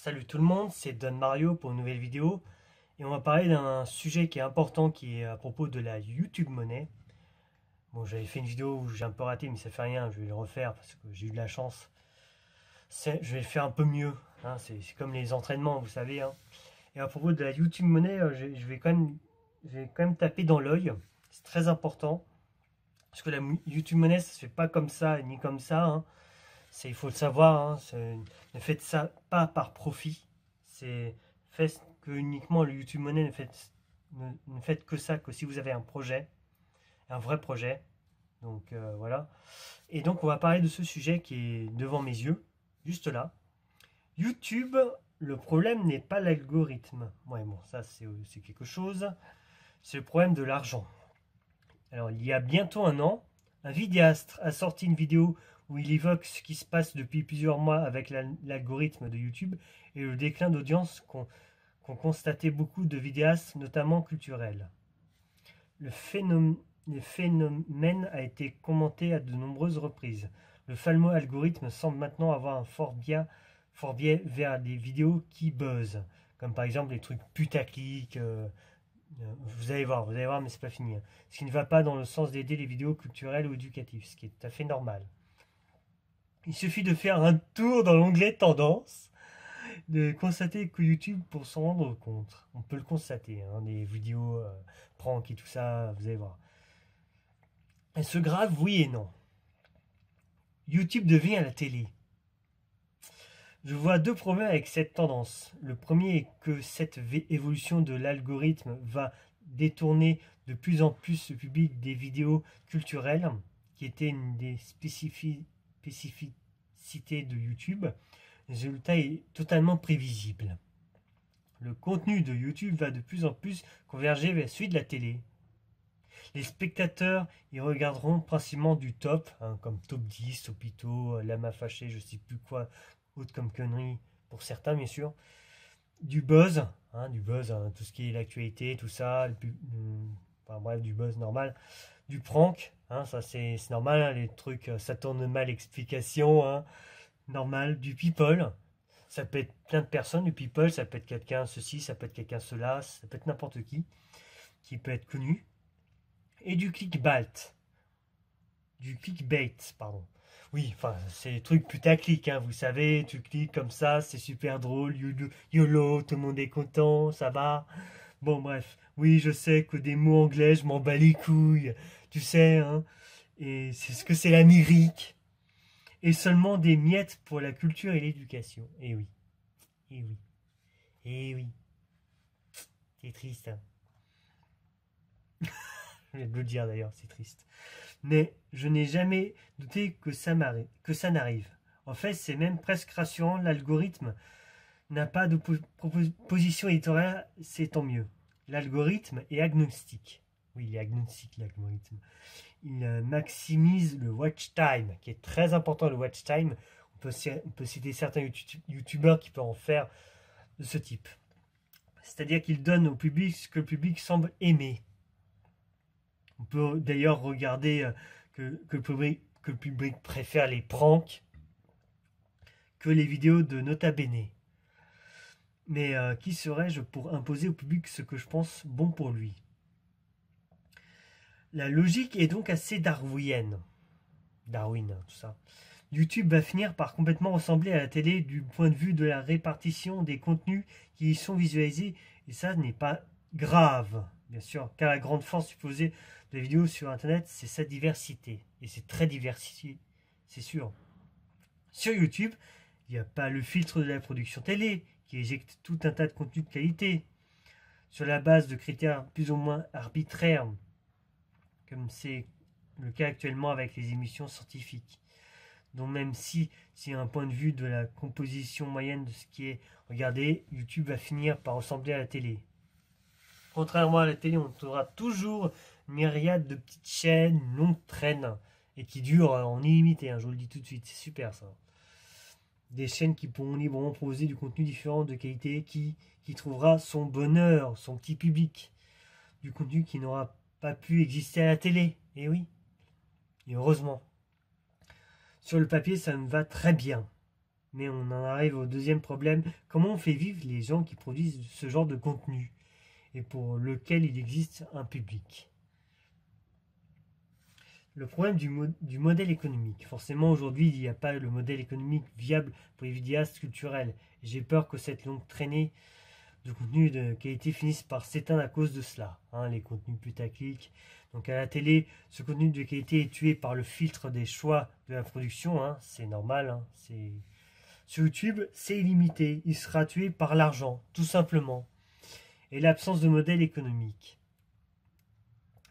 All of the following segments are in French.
Salut tout le monde, c'est Don Mario pour une nouvelle vidéo et on va parler d'un sujet qui est important qui est à propos de la YouTube monnaie. Bon, j'avais fait une vidéo où j'ai un peu raté mais ça fait rien, je vais le refaire parce que j'ai eu de la chance. Je vais le faire un peu mieux, hein, c'est comme les entraînements, vous savez, hein. Et à propos de la YouTube monnaie, je vais quand même taper dans l'œil, c'est très important parce que la YouTube monnaie ça se fait pas comme ça ni comme ça, hein. Il faut le savoir, hein, ne faites ça pas par profit. C'est faites que uniquement le YouTube Money ne faites que ça, que si vous avez un projet, un vrai projet. Donc voilà. Et donc on va parler de ce sujet qui est devant mes yeux, juste là. YouTube, le problème n'est pas l'algorithme. Ouais, bon, ça c'est quelque chose. C'est le problème de l'argent. Alors, il y a bientôt un an, un vidéaste a sorti une vidéo où il évoque ce qui se passe depuis plusieurs mois avec l'algorithme de YouTube et le déclin d'audience qu'ont constaté beaucoup de vidéastes, notamment culturels. Le phénomène a été commenté à de nombreuses reprises. Le fameux algorithme semble maintenant avoir un fort biais vers des vidéos qui buzzent, comme par exemple les trucs putaclic. Vous allez voir, mais c'est pas fini, hein. Ce qui ne va pas dans le sens d'aider les vidéos culturelles ou éducatives, ce qui est tout à fait normal. Il suffit de faire un tour dans l'onglet Tendance, de constater que YouTube, pour s'en rendre compte, on peut le constater, hein, des vidéos prank et tout ça, vous allez voir. Elle se grave, oui et non. YouTube devient à la télé. Je vois deux problèmes avec cette tendance. Le premier est que cette évolution de l'algorithme va détourner de plus en plus le public des vidéos culturelles, qui était une des spécificités de YouTube. Le résultat est totalement prévisible. Le contenu de YouTube va de plus en plus converger vers celui de la télé. Les spectateurs y regarderont principalement du top, hein, comme Top 10, Topito, Lama Fâché, je sais plus quoi, autre comme conneries, pour certains bien sûr. Du buzz, hein, tout ce qui est l'actualité, tout ça, enfin bref, du buzz normal. Du prank, hein, ça c'est normal, hein, les trucs, ça tourne mal, explication, hein, normal. Du people, ça peut être plein de personnes, du people, ça peut être quelqu'un ceci, ça peut être quelqu'un cela, ça peut être n'importe qui peut être connu. Et du clickbait, pardon. Oui, enfin, c'est des trucs putaclic, hein, vous savez, tu cliques comme ça, c'est super drôle, YOLO, tout le monde est content, ça va. Bon, bref, oui, je sais que des mots anglais, je m'en bats les couilles, tu sais, hein, et c'est ce que c'est l'Amérique. Et seulement des miettes pour la culture et l'éducation. Et oui, et oui, et oui, c'est triste, hein. Je viens de le dire d'ailleurs, c'est triste. Mais je n'ai jamais douté que ça n'arrive. En fait, c'est même presque rassurant, l'algorithme n'a pas de position éditoriale, c'est tant mieux. L'algorithme est agnostique. Oui, il est agnostique, l'algorithme. Il maximise le watch time, qui est très important, le watch time. On peut citer certains youtubeurs qui peuvent en faire de ce type. C'est-à-dire qu'il donne au public ce que le public semble aimer. On peut d'ailleurs regarder que le public préfère les pranks que les vidéos de Nota Bene. Mais qui serais-je pour imposer au public ce que je pense bon pour lui? La logique est donc assez darwinienne. Darwin, tout ça. YouTube va finir par complètement ressembler à la télé du point de vue de la répartition des contenus qui y sont visualisés. Et ça n'est pas grave, bien sûr, car la grande force supposée de la vidéo sur Internet, c'est sa diversité. Et c'est très diversifié, c'est sûr. Sur YouTube, il n'y a pas le filtre de la production télé qui éjecte tout un tas de contenus de qualité sur la base de critères plus ou moins arbitraires, comme c'est le cas actuellement avec les émissions scientifiques. Donc même si un point de vue de la composition moyenne de ce qui est regardé, YouTube va finir par ressembler à la télé. Contrairement à la télé, on trouvera toujours une myriade de petites chaînes, une longue traîne, et qui durent en illimité, hein, je vous le dis tout de suite, c'est super ça. Des chaînes qui pourront librement proposer du contenu différent de qualité, qui trouvera son bonheur, son petit public. Du contenu qui n'aura pas pu exister à la télé, et oui, et heureusement. Sur le papier, ça me va très bien. Mais on en arrive au deuxième problème. Comment on fait vivre les gens qui produisent ce genre de contenu et pour lequel il existe un public? Le problème du modèle économique. Forcément, aujourd'hui, il n'y a pas le modèle économique viable pour les vidéastes culturels. J'ai peur que cette longue traînée de contenu de qualité finisse par s'éteindre à cause de cela. Les contenus putaclic. Donc à la télé, ce contenu de qualité est tué par le filtre des choix de la production. C'est normal. Sur YouTube, c'est illimité. Il sera tué par l'argent, tout simplement. Et l'absence de modèle économique.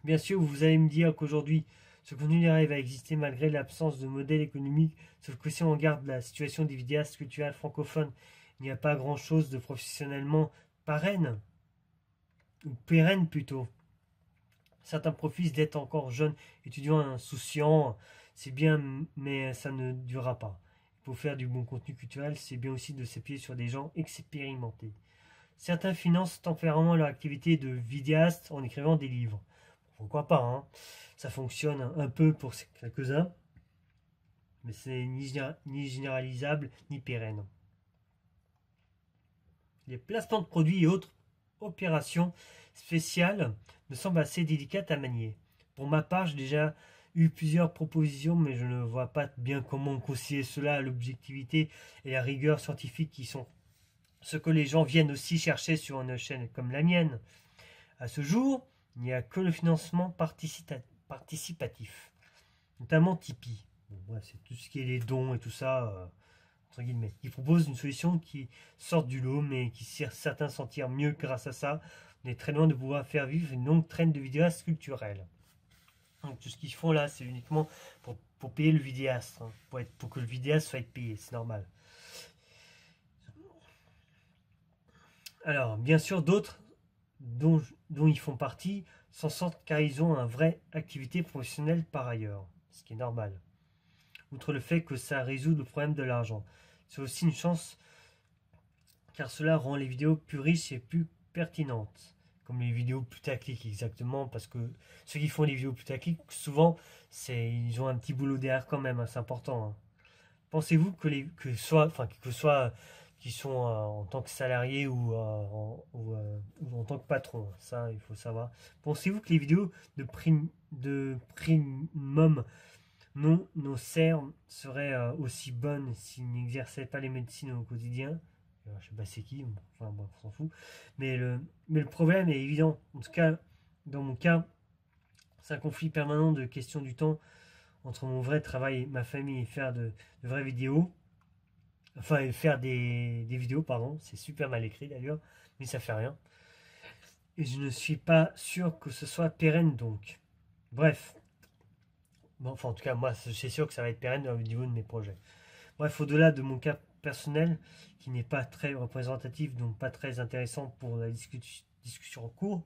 Bien sûr, vous allez me dire qu'aujourd'hui, ce contenu arrive à exister malgré l'absence de modèle économique, sauf que si on regarde la situation des vidéastes culturels francophones, il n'y a pas grand-chose de professionnellement pérenne, ou pérenne plutôt. Certains profitent d'être encore jeunes, étudiants insouciants, c'est bien, mais ça ne durera pas. Pour faire du bon contenu culturel, c'est bien aussi de s'appuyer sur des gens expérimentés. Certains financent temporairement leur activité de vidéaste en écrivant des livres. Pourquoi pas, ça fonctionne un peu pour quelques-uns, mais c'est ni généralisable ni pérenne. Les placements de produits et autres opérations spéciales me semblent assez délicates à manier. Pour ma part, j'ai déjà eu plusieurs propositions, mais je ne vois pas bien comment concilier cela à l'objectivité et la rigueur scientifique qui sont ce que les gens viennent aussi chercher sur une chaîne comme la mienne. À ce jour, il n'y a que le financement participatif, notamment Tipeee. C'est tout ce qui est les dons et tout ça, entre guillemets. Il propose une solution qui sort du lot, mais qui sert certains sentir mieux grâce à ça. On est très loin de pouvoir faire vivre une longue traîne de vidéastes culturels. Donc tout ce qu'ils font là, c'est uniquement pour payer le vidéaste, pour que le vidéaste soit payé, c'est normal. Alors, bien sûr, d'autres dont ils font partie s'en sortent car ils ont une vraie activité professionnelle par ailleurs, ce qui est normal. Outre le fait que ça résout le problème de l'argent. C'est aussi une chance car cela rend les vidéos plus riches et plus pertinentes. Comme les vidéos putaclic exactement, parce que ceux qui font les vidéos putaclic, souvent, ils ont un petit boulot derrière quand même, c'est important. Pensez-vous que soit qui sont en tant que salariés ou en tant que patron, ça il faut savoir. Pensez-vous que les vidéos de premium non nocerne seraient aussi bonnes s'ils n'exerçaient pas les médecines au quotidien? Je sais pas c'est qui, enfin bon, on s'en fout. Mais le problème est évident. En tout cas, dans mon cas, c'est un conflit permanent de question du temps entre mon vrai travail et ma famille et faire de vraies vidéos. Enfin, faire des vidéos, pardon. C'est super mal écrit d'ailleurs, mais ça fait rien. Et je ne suis pas sûr que ce soit pérenne donc. Bref. Bon, enfin, en tout cas, moi, c'est sûr que ça va être pérenne au niveau de mes projets. Bref, au-delà de mon cas personnel, qui n'est pas très représentatif, donc pas très intéressant pour la discussion en cours.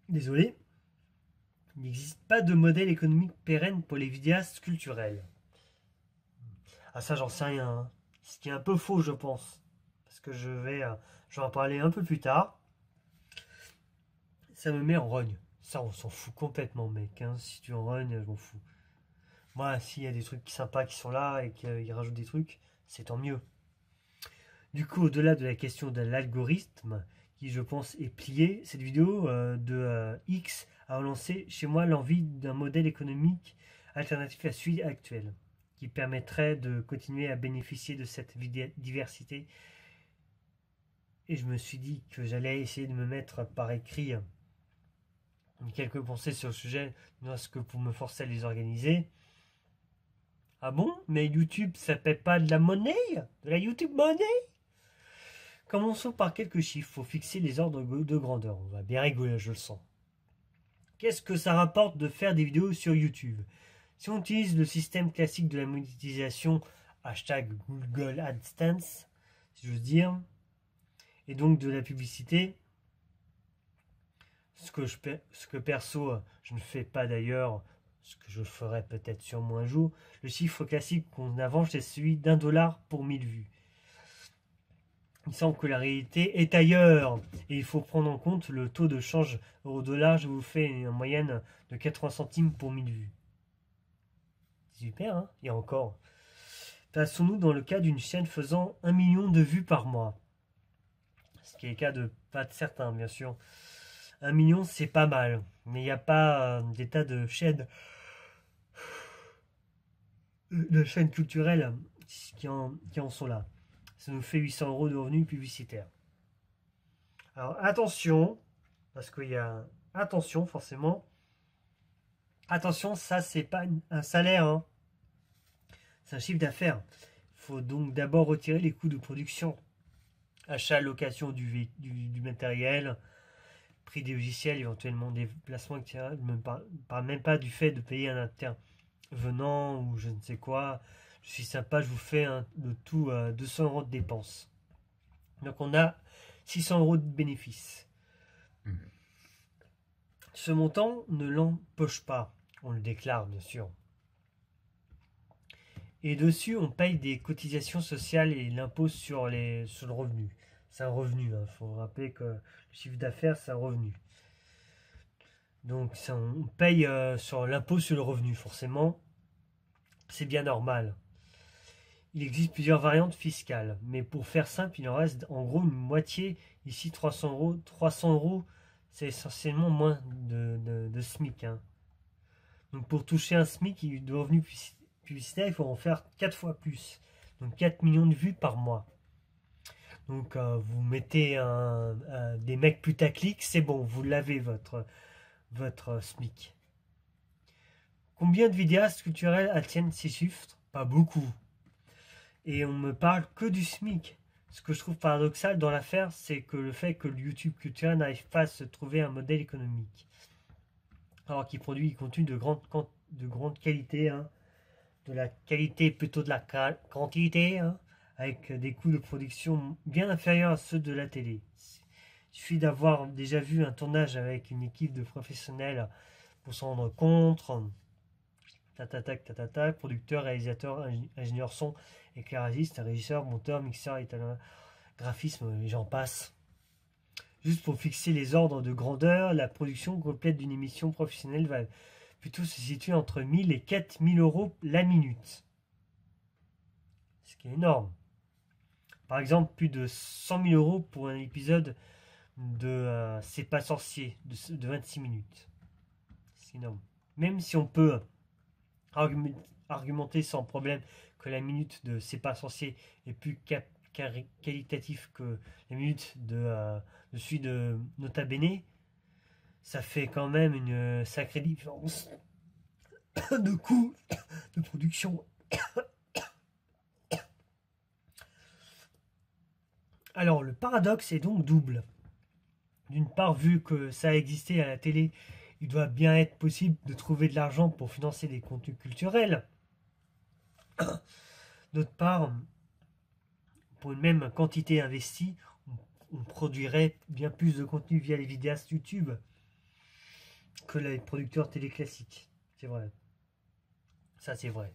Désolé. Il n'existe pas de modèle économique pérenne pour les vidéastes culturels. Ah ça j'en sais rien. Ce qui est un peu faux je pense. Parce que je vais en parler un peu plus tard. Ça me met en rogne. Ça on s'en fout complètement mec. Si tu en rognes, je m'en fous. Moi s'il y a des trucs sympas qui sont là et qu'ils rajoutent des trucs, c'est tant mieux. Du coup au-delà de la question de l'algorithme, qui je pense est plié, cette vidéo de X a relancé chez moi l'envie d'un modèle économique alternatif à celui actuel, qui permettrait de continuer à bénéficier de cette diversité. Et je me suis dit que j'allais essayer de me mettre par écrit quelques pensées sur le sujet, parce que pour me forcer à les organiser. Ah bon? Mais YouTube, ça paie pas de la monnaie? De la YouTube monnaie? Commençons par quelques chiffres, faut fixer les ordres de grandeur. On va bien rigoler, je le sens. Qu'est-ce que ça rapporte de faire des vidéos sur YouTube? Si on utilise le système classique de la monétisation, hashtag Google AdSense, si j'ose dire, et donc de la publicité, ce que perso, je ne fais pas d'ailleurs, ce que je ferai peut-être sûrement un jour, le chiffre classique qu'on avance, c'est celui d'$1 pour 1000 vues. Il semble que la réalité est ailleurs et il faut prendre en compte le taux de change euro-dollar. Je vous fais une moyenne de 80 centimes pour 1000 vues. Super, hein? Et encore. Passons-nous dans le cas d'une chaîne faisant 1 million de vues par mois. Ce qui est le cas de pas de certains, bien sûr. 1 million, c'est pas mal. Mais il n'y a pas des tas de chaînes culturelles qui en sont là. Ça nous fait 800 euros de revenus publicitaires. Alors attention, parce qu'il y a attention forcément. Attention, ça c'est pas un salaire, hein. C'est un chiffre d'affaires. Il faut donc d'abord retirer les coûts de production. Achat, location du matériel, prix des logiciels, éventuellement des placements, etc. Je ne parle même pas du fait de payer un intervenant ou je ne sais quoi. Je suis sympa, je vous fais le tout 200 euros de dépenses. Donc on a 600 euros de bénéfices. Ce montant ne l'empoche pas. On le déclare, bien sûr. Et dessus, on paye des cotisations sociales et l'impôt sur le revenu. C'est un revenu. Il faut rappeler que le chiffre d'affaires, c'est un revenu. Donc, on paye sur l'impôt sur le revenu, forcément. C'est bien normal. Il existe plusieurs variantes fiscales. Mais pour faire simple, il en reste en gros une moitié. Ici, 300 euros. 300 euros, c'est essentiellement moins de SMIC. Hein. Donc, pour toucher un SMIC de revenu publicitaire, il faut en faire 4 fois plus. Donc 4 millions de vues par mois. Donc vous mettez des mecs putaclic, c'est bon, vous l'avez votre SMIC. Combien de vidéastes culturels atteignent ces chiffres? Pas beaucoup. Et on me parle que du SMIC. Ce que je trouve paradoxal dans l'affaire, c'est que le fait que le YouTube culturel n'arrive pas à se trouver un modèle économique. Alors qu'il produit du contenu de grande qualité, hein. De la qualité plutôt de la quantité, hein, avec des coûts de production bien inférieurs à ceux de la télé. Il suffit d'avoir déjà vu un tournage avec une équipe de professionnels pour s'en rendre compte. Producteur, réalisateur, ingénieur son, éclairagiste, régisseur, monteur, mixeur, étalonneur, graphisme, et j'en passe. Juste pour fixer les ordres de grandeur, la production complète d'une émission professionnelle va plutôt se situer entre 1000 et 4000 euros la minute. Ce qui est énorme. Par exemple, plus de 100 000 euros pour un épisode de C'est pas sorcier de 26 minutes. C'est énorme. Même si on peut argumenter sans problème que la minute de C'est pas sorcier est plus qualitatif que la minute de celui de Nota Bene, ça fait quand même une sacrée différence de coût de production. Alors le paradoxe est donc double. D'une part, vu que ça a existé à la télé, il doit bien être possible de trouver de l'argent pour financer des contenus culturels. D'autre part, pour une même quantité investie, on produirait bien plus de contenu via les vidéastes YouTube que les producteurs télé classiques. C'est vrai. Ça, c'est vrai.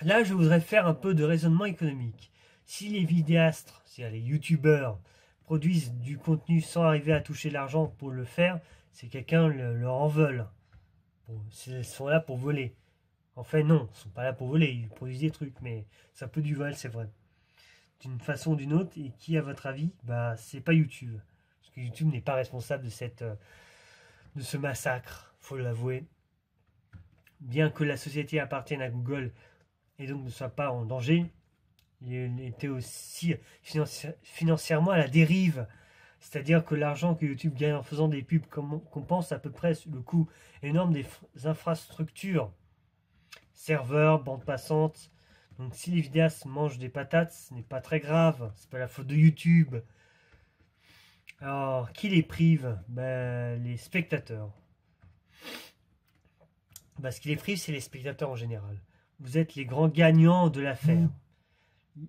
Là, je voudrais faire un peu de raisonnement économique. Si les vidéastes, c'est-à-dire les youtubeurs, produisent du contenu sans arriver à toucher l'argent pour le faire, c'est quelqu'un leur en veulent. Bon, ils sont là pour voler. En fait, non, ils ne sont pas là pour voler, ils produisent des trucs, mais c'est un peu du vol, c'est vrai. D'une façon ou d'une autre, et qui, à votre avis, c'est pas YouTube. Parce que YouTube n'est pas responsable de ce massacre, faut l'avouer. Bien que la société appartienne à Google et donc ne soit pas en danger, il était aussi financièrement à la dérive. C'est-à-dire que l'argent que YouTube gagne en faisant des pubs compense à peu près le coût énorme des infrastructures, serveurs, bandes passantes. Donc si les vidéastes mangent des patates, ce n'est pas très grave, c'est pas la faute de YouTube. Alors, qui les prive? Les spectateurs. Ce qui les prive, c'est les spectateurs en général. Vous êtes les grands gagnants de l'affaire.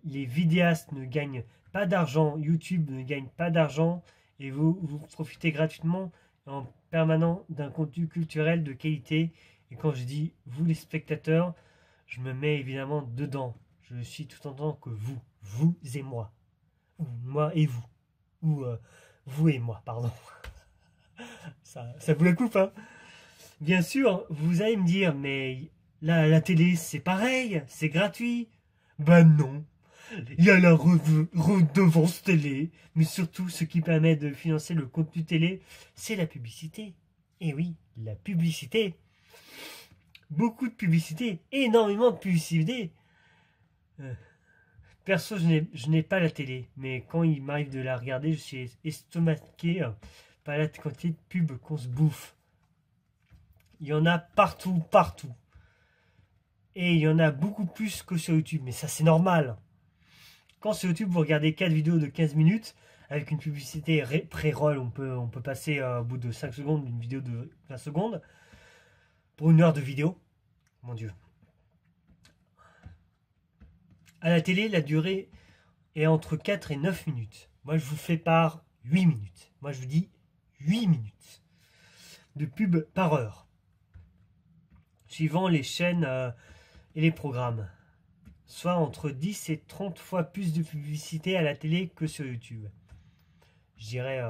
Les vidéastes ne gagnent pas d'argent, YouTube ne gagne pas d'argent, et vous profitez gratuitement en permanent d'un contenu culturel de qualité. Et quand je dis vous les spectateurs, je me mets évidemment dedans. Je suis tout en tant que vous et moi, ou moi et vous, ou vous et moi, pardon. Ça vous la coupe, hein. Bien sûr, vous allez me dire, mais La télé, c'est pareil, c'est gratuit. Ben non. Il y a la redevance télé, mais surtout ce qui permet de financer le contenu télé, c'est la publicité. Et oui, la publicité. Beaucoup de publicité, énormément de publicité. Euh, Perso, je n'ai pas la télé, mais quand il m'arrive de la regarder, je suis estomaqué par la quantité de pubs qu'on se bouffe. Il y en a partout, partout. Et il y en a beaucoup plus que sur YouTube, mais ça c'est normal. Quand sur YouTube vous regardez 4 vidéos de 15 minutes, avec une publicité pré-roll, on peut passer au bout de 5 secondes une vidéo de 20 secondes, pour une heure de vidéo, mon Dieu. À la télé, la durée est entre 4 et 9 minutes. Moi je vous fais par 8 minutes. Moi je vous dis 8 minutes de pub par heure. Suivant les chaînes et les programmes. Soit entre 10 et 30 fois plus de publicité à la télé que sur YouTube. Je dirais...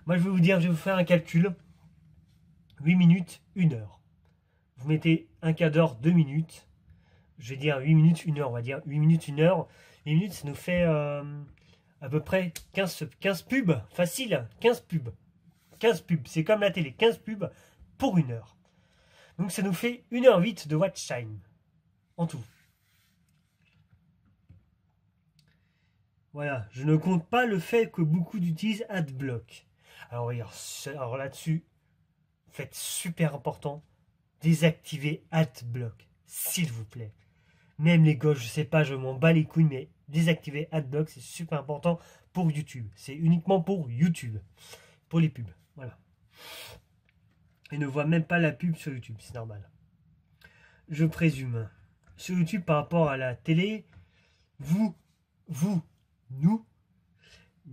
Moi, je vais vous dire, je vais vous faire un calcul. 8 minutes, 1 heure. Vous mettez un quart d'heure, 2 minutes. Je vais dire 8 minutes, 1 heure. On va dire 8 minutes, 1 heure. 8 minutes, ça nous fait à peu près 15 pubs. Facile, 15 pubs. 15 pubs, c'est comme la télé. 15 pubs pour 1 heure. Donc, ça nous fait 1h08 de watch time. En tout. Voilà, je ne compte pas le fait que beaucoup d'utilisent AdBlock. Alors là-dessus, faites super important, désactivez AdBlock, s'il vous plaît. Même les gauches, je sais pas, je m'en bats les couilles, mais désactiver AdBlock, c'est super important pour YouTube. C'est uniquement pour YouTube, pour les pubs, voilà. Et ne voit même pas la pub sur YouTube, c'est normal. Je présume. Sur YouTube, par rapport à la télé, vous, nous,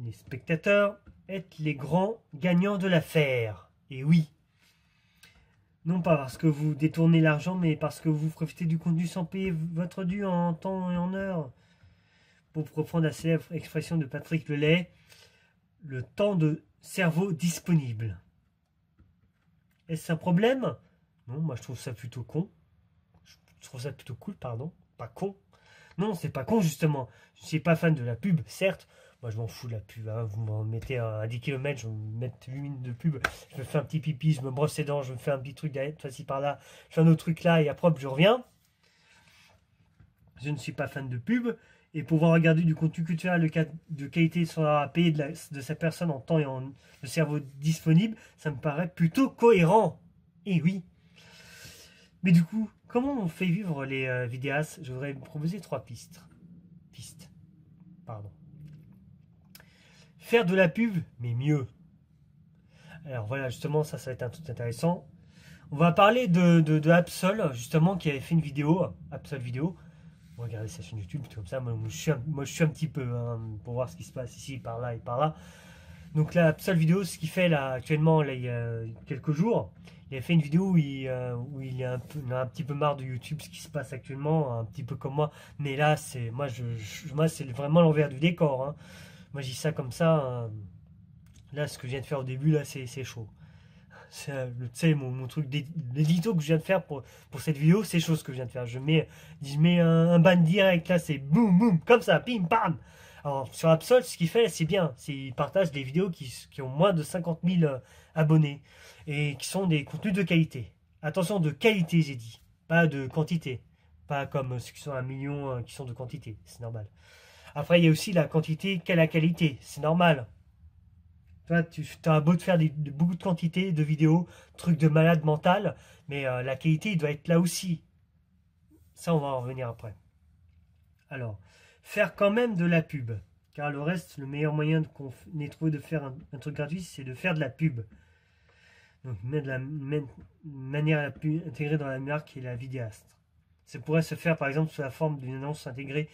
les spectateurs, êtes les grands gagnants de l'affaire. Et oui. Non pas parce que vous détournez l'argent, mais parce que vous profitez du contenu sans payer votre dû en temps et en heure. Pour reprendre la célèbre expression de Patrick Lelay, le temps de cerveau disponible. Est-ce un problème? Non, moi je trouve ça plutôt con. Je trouve ça plutôt cool, pardon. Pas con. Non, c'est pas con justement. Je suis pas fan de la pub, certes. Moi je m'en fous de la pub. Hein. Vous m'en mettez à 10 km, je vais me mettre 8 minutes de pub. Je me fais un petit pipi, je me brosse les dents, je me fais un petit truc derrière, par-ci par-là. Je fais un autre truc là et après je reviens. Je ne suis pas fan de pub. Et pouvoir regarder du contenu culturel de qualité sans payer de sa personne en temps et en le cerveau disponible, ça me paraît plutôt cohérent. Et oui. Mais du coup, comment on fait vivre les vidéastes? Je voudrais vous proposer 3 pistes. Pardon. Faire de la pub, mais mieux. Alors voilà, justement, ça va être un truc intéressant. On va parler de Absol, justement, qui avait fait une vidéo, Absol vidéo. Regardez sa chaîne YouTube, comme ça, moi je suis un petit peu, hein, pour voir ce qui se passe ici, par là et par là. Donc la Absol vidéo, ce qu'il fait là, actuellement, là, il y a quelques jours, il a fait une vidéo où il a un petit peu marre de YouTube, ce qui se passe actuellement, un petit peu comme moi. Mais là, c'est moi, c'est vraiment l'envers du décor. Hein. Moi, je dis ça comme ça. Hein. Là, ce que je viens de faire au début, là, c'est chaud. Tu sais, mon truc d'édito que je viens de faire pour cette vidéo, c'est chaud ce que je viens de faire. Je mets un ban direct, là, c'est boum, boum, comme ça, pim, pam. Alors, sur Absol, ce qu'il fait, c'est bien. Il partage des vidéos qui ont moins de 50 000 abonnés et qui sont des contenus de qualité. Attention, de qualité, j'ai dit, pas de quantité. Pas comme ceux qui sont à 1 million qui sont de quantité, c'est normal. Après, il y a aussi la quantité qu'à la qualité, c'est normal. Toi, tu as beau de faire beaucoup de quantité de vidéos, trucs de malade mental, mais la qualité, il doit être là aussi. Ça, on va en revenir après. Alors, faire quand même de la pub. Car le reste, le meilleur moyen qu'on ait trouvé de faire un truc gratuit, c'est de faire de la pub. Donc, mettre de la manière la plus intégrée dans la marque et la vidéaste. Ça pourrait se faire, par exemple, sous la forme d'une annonce intégrée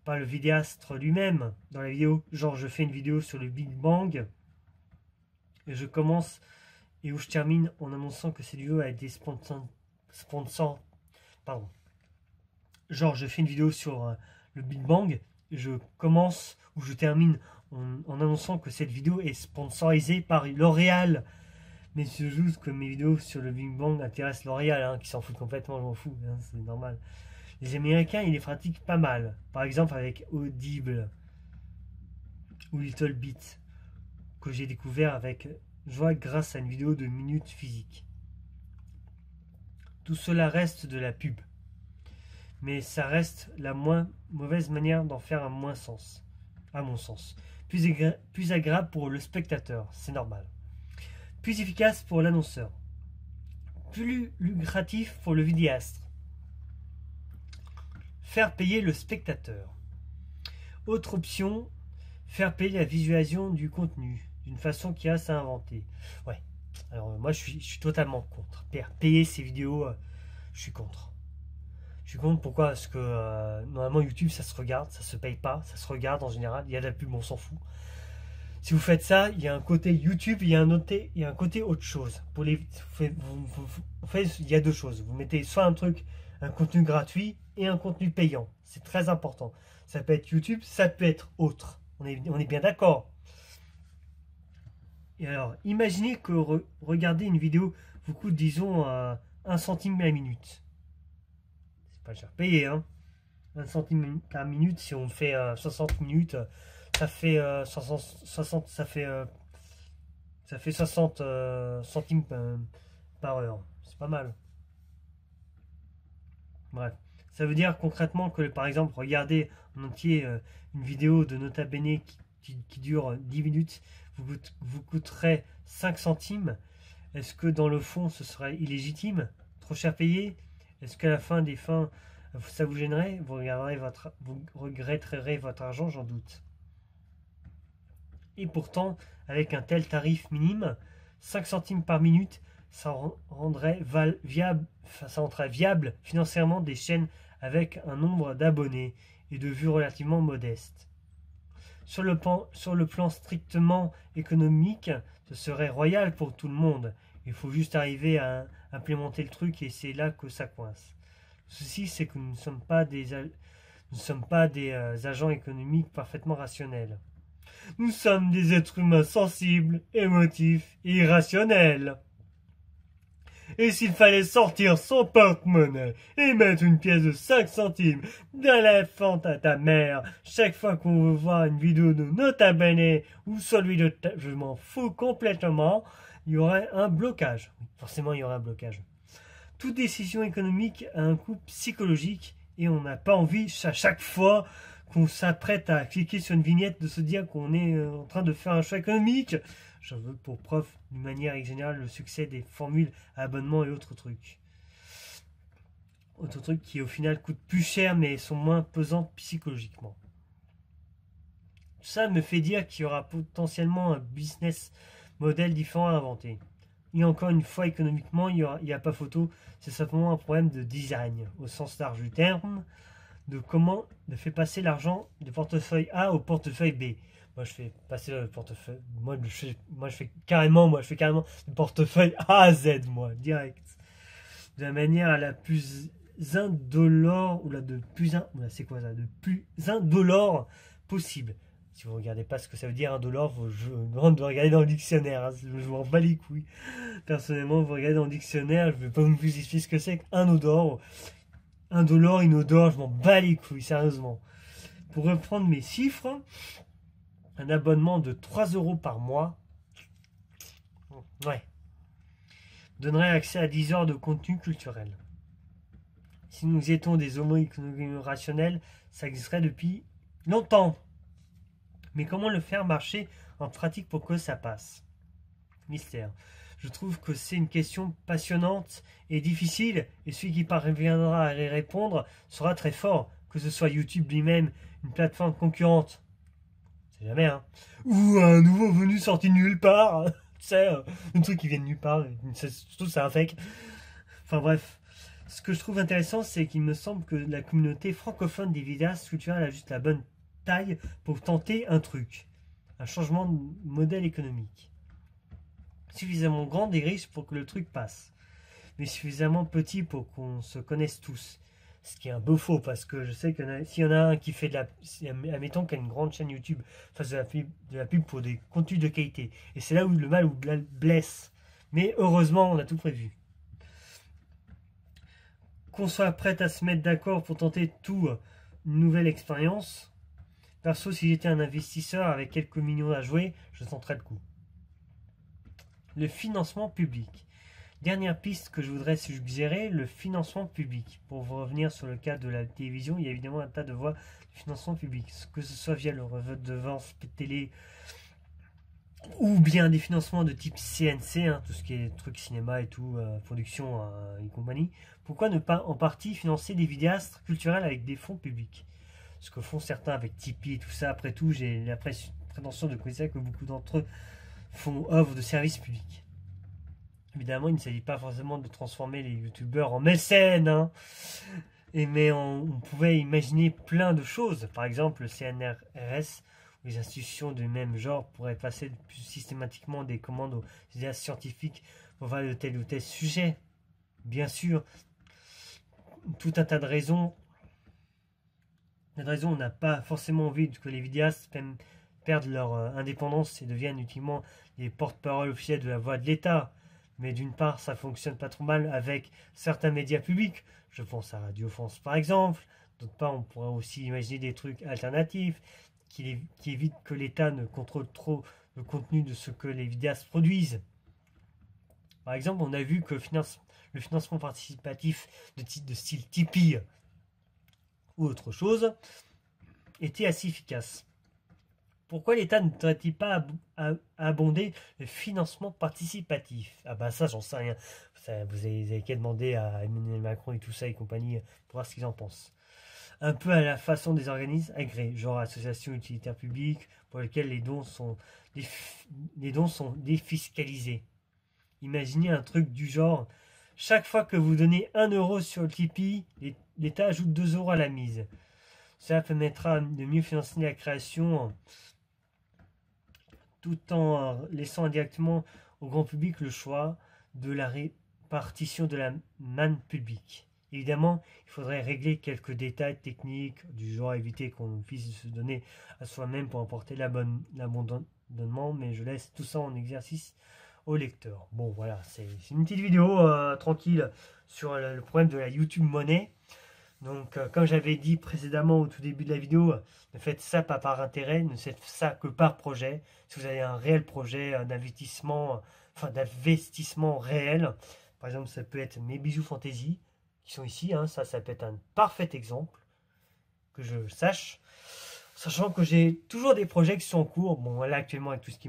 par le vidéaste lui-même dans la vidéo. Genre, je fais une vidéo sur le Big Bang. Et je commence et où je termine en annonçant que cette vidéo a été pardon. Genre, je fais une vidéo sur le Big Bang et je commence ou je termine en annonçant que cette vidéo est sponsorisée par L'Oréal. Mais c'est juste que mes vidéos sur le Big Bang intéressent L'Oréal, hein, qui s'en fout complètement, je m'en fous, hein, c'est normal. Les Américains, ils les pratiquent pas mal. Par exemple avec Audible ou Little Bit, que j'ai découvert avec joie grâce à une vidéo de minutes physique. Tout cela reste de la pub. Mais ça reste la moins mauvaise manière d'en faire un moins sens, à mon sens. Plus agréable pour le spectateur, c'est normal. Plus efficace pour l'annonceur. Plus lucratif pour le vidéaste. Faire payer le spectateur. Autre option, faire payer la visualisation du contenu d'une façon qui reste à inventer. Ouais, alors moi je suis totalement contre. Payer ces vidéos, je suis contre. Je suis contre, pourquoi? Parce que normalement YouTube ça se regarde, ça se paye pas, ça se regarde en général, il y a de la pub, on s'en fout. Si vous faites ça, il y a un côté YouTube, il y a un côté autre chose. Pour les, il y a deux choses. Vous mettez soit un contenu gratuit et un contenu payant. C'est très important. Ça peut être YouTube, ça peut être autre. On est bien d'accord. Et alors, imaginez que regarder une vidéo vous coûte, disons, 1 centime la minute. C'est pas cher payé, hein. 1 centime par minute, si on fait 60 minutes, ça fait 60 centimes par heure. C'est pas mal. Bref. Ça veut dire concrètement que, par exemple, regardez en entier une vidéo de Nota Bene qui dure 10 minutes, vous coûterait 5 centimes. Est-ce que dans le fond, ce serait illégitime? Trop cher payé? Est-ce qu'à la fin des fins, ça vous gênerait? Vous regretterez votre argent, j'en doute. Et pourtant, avec un tel tarif minime, 5 centimes par minute, ça rendrait viable financièrement des chaînes avec un nombre d'abonnés et de vues relativement modestes. Sur le plan strictement économique, ce serait royal pour tout le monde. Il faut juste arriver à implémenter le truc et c'est là que ça coince. Le souci, c'est que nous ne sommes pas des agents économiques parfaitement rationnels. Nous sommes des êtres humains sensibles, émotifs et irrationnels. Et s'il fallait sortir son porte-monnaie et mettre une pièce de 5 centimes dans la fente à ta mère chaque fois qu'on veut voir une vidéo de Nota Bene ou celui de je m'en fous complètement, il y aurait un blocage. Forcément, il y aurait un blocage. Toute décision économique a un coût psychologique et on n'a pas envie à chaque fois qu'on s'apprête à cliquer sur une vignette de se dire qu'on est en train de faire un choix économique. Je veux pour preuve, d'une manière générale, le succès des formules à abonnement et autres trucs. Autres trucs qui au final coûtent plus cher mais sont moins pesants psychologiquement. Tout ça me fait dire qu'il y aura potentiellement un business model différent à inventer. Et encore une fois, économiquement, il n'y a pas photo, c'est simplement un problème de design, au sens large du terme, de comment de faire passer l'argent du portefeuille A au portefeuille B. Moi, je fais passer le portefeuille. Moi, je fais carrément le portefeuille A à Z, moi, direct. De la manière la plus indolore, c'est quoi ça? De plus indolore possible. Si vous ne regardez pas ce que ça veut dire indolore, je vous demande de regarder dans le dictionnaire. Hein, je m'en bats les couilles. Personnellement, vous regardez dans le dictionnaire, je ne vais pas vous expliquer ce que c'est qu'indolore. Indolore, inodore, je m'en bats les couilles, sérieusement. Pour reprendre mes chiffres, un abonnement de 3 € par mois, ouais, donnerait accès à 10 heures de contenu culturel. Si nous étions des homo economicus rationnels, ça existerait depuis longtemps. Mais comment le faire marcher en pratique pour que ça passe? Mystère. Je trouve que c'est une question passionnante et difficile, et celui qui parviendra à y répondre sera très fort, que ce soit YouTube lui-même, une plateforme concurrente, c'est jamais, hein, ou un nouveau venu sorti de nulle part, tu sais, un truc qui vient de nulle part, surtout c'est un fake. Enfin bref, ce que je trouve intéressant, c'est qu'il me semble que la communauté francophone des vidéastes culturels a juste la bonne taille pour tenter un truc, un changement de modèle économique. Suffisamment grand et riche pour que le truc passe, mais suffisamment petit pour qu'on se connaisse tous. Ce qui est un peu faux, parce que je sais que s'il y en a un qui fait de la... Admettons qu'il y a une grande chaîne YouTube fasse de la pub pour des contenus de qualité. Et c'est là où le mal blesse. Mais heureusement, on a tout prévu. Qu'on soit prête à se mettre d'accord pour tenter une nouvelle expérience. Perso, si j'étais un investisseur avec quelques millions à jouer, je tenterais le coup. Le financement public. Dernière piste que je voudrais suggérer, le financement public. Pour revenir sur le cas de la télévision, il y a évidemment un tas de voies de financement public. Que ce soit via le redevance télé ou bien des financements de type CNC, hein, tout ce qui est truc cinéma et tout, production et compagnie. Pourquoi ne pas en partie financer des vidéastes culturels avec des fonds publics? Ce que font certains avec Tipeee et tout ça. Après tout, j'ai la prétention de considérer que beaucoup d'entre eux font œuvre de service public. Évidemment, il ne s'agit pas forcément de transformer les youtubeurs en mécènes, hein. Mais on pouvait imaginer plein de choses. Par exemple, le CNRS, où les institutions du même genre pourraient passer plus systématiquement des commandes aux idées scientifiques pour voir de tel ou tel sujet. Bien sûr, tout un tas de raisons. On n'a pas forcément envie que les vidéastes perdent leur indépendance et deviennent utilement les porte-parole officiels de la voix de l'État. Mais d'une part, ça fonctionne pas trop mal avec certains médias publics. Je pense à Radio France par exemple. D'autre part, on pourrait aussi imaginer des trucs alternatifs qui évitent que l'État ne contrôle trop le contenu de ce que les vidéastes produisent. Par exemple, on a vu que le financement participatif de style Tipeee ou autre chose était assez efficace. Pourquoi l'État ne devrait-il pas abonder le financement participatif? Ah bah ça, j'en sais rien. Vous avez qu'à demander à Emmanuel Macron et tout ça et compagnie pour voir ce qu'ils en pensent. Un peu à la façon des organismes agréés, genre associations utilitaires publiques, pour lesquelles les dons sont défiscalisés. Imaginez un truc du genre, chaque fois que vous donnez 1 euro sur le Tipeee, l'État ajoute 2 euros à la mise. Cela permettra de mieux financer la création tout en laissant indirectement au grand public le choix de la répartition de la manne publique. Évidemment, il faudrait régler quelques détails techniques, du genre éviter qu'on puisse se donner à soi-même pour emporter l'abandonnement, mais je laisse tout ça en exercice au lecteur. Bon voilà, c'est une petite vidéo tranquille sur le problème de la YouTube monnaie. Donc, comme j'avais dit précédemment au tout début de la vidéo, ne faites ça pas par intérêt, ne faites ça que par projet. Si vous avez un réel projet d'investissement, d'investissement réel, par exemple, ça peut être mes bijoux fantasy qui sont ici, hein, ça peut être un parfait exemple que je sache. Sachant que j'ai toujours des projets qui sont en cours. Bon, là actuellement avec tout ce qui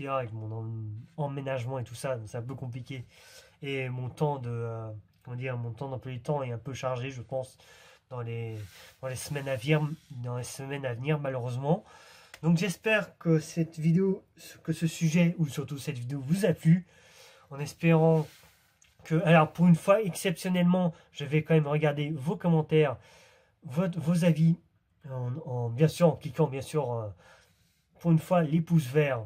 est avec mon emménagement et tout ça, c'est un peu compliqué. Et mon temps mon temps d'emploi du temps est un peu chargé, je pense, dans les semaines à venir, malheureusement. Donc j'espère que cette vidéo, que ce sujet, ou surtout cette vidéo, vous a plu. En espérant que, alors pour une fois, exceptionnellement, je vais quand même regarder vos commentaires, vos avis, bien sûr, en cliquant, bien sûr, pour une fois, les pouces verts.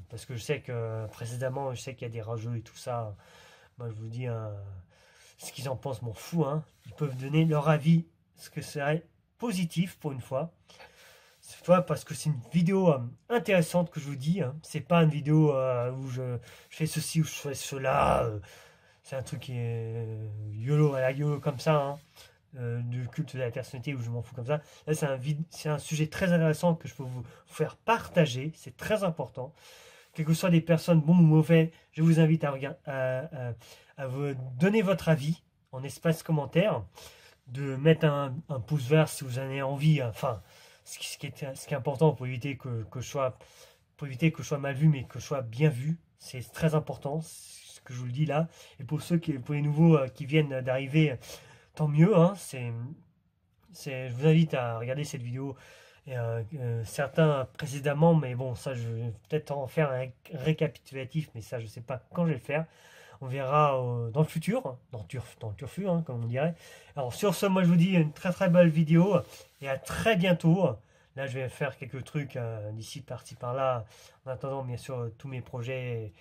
Parce que je sais que précédemment, qu'il y a des rageux et tout ça. Moi, je vous dis, ce qu'ils en pensent, m'en fous. Hein. Ils peuvent donner leur avis, ce que serait positif pour une fois. Cette fois, parce que c'est une vidéo intéressante que je vous dis. Hein. C'est pas une vidéo où je fais ceci ou je fais cela. C'est un truc qui est YOLO à la YOLO comme ça. Hein. Du culte de la personnalité où je m'en fous comme ça. Là, c'est un sujet très intéressant que je peux vous faire partager. C'est très important. Quelles que soient des personnes bons ou mauvais, je vous invite à vous donner votre avis en espace commentaire, de mettre un pouce vert si vous en avez envie. Enfin, ce qui est important pour éviter que je sois mal vu, mais que je sois bien vu. C'est très important, ce que je vous le dis là. Et pour les nouveaux qui viennent d'arriver, tant mieux. Hein, je vous invite à regarder cette vidéo. Et, certains précédemment, mais bon, ça je vais peut-être en faire un récapitulatif, mais ça je sais pas quand je vais le faire. On verra dans le futur, dans le turfu, hein, comme on dirait. Alors sur ce, moi je vous dis une très très belle vidéo et à très bientôt. Là je vais faire quelques trucs d'ici par-ci par-là, en attendant bien sûr tous mes projets,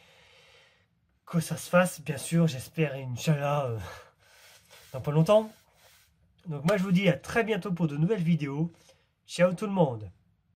que ça se fasse, bien sûr, j'espère, Inch'Allah, dans pas longtemps. Donc moi je vous dis à très bientôt pour de nouvelles vidéos. Ciao tout le monde!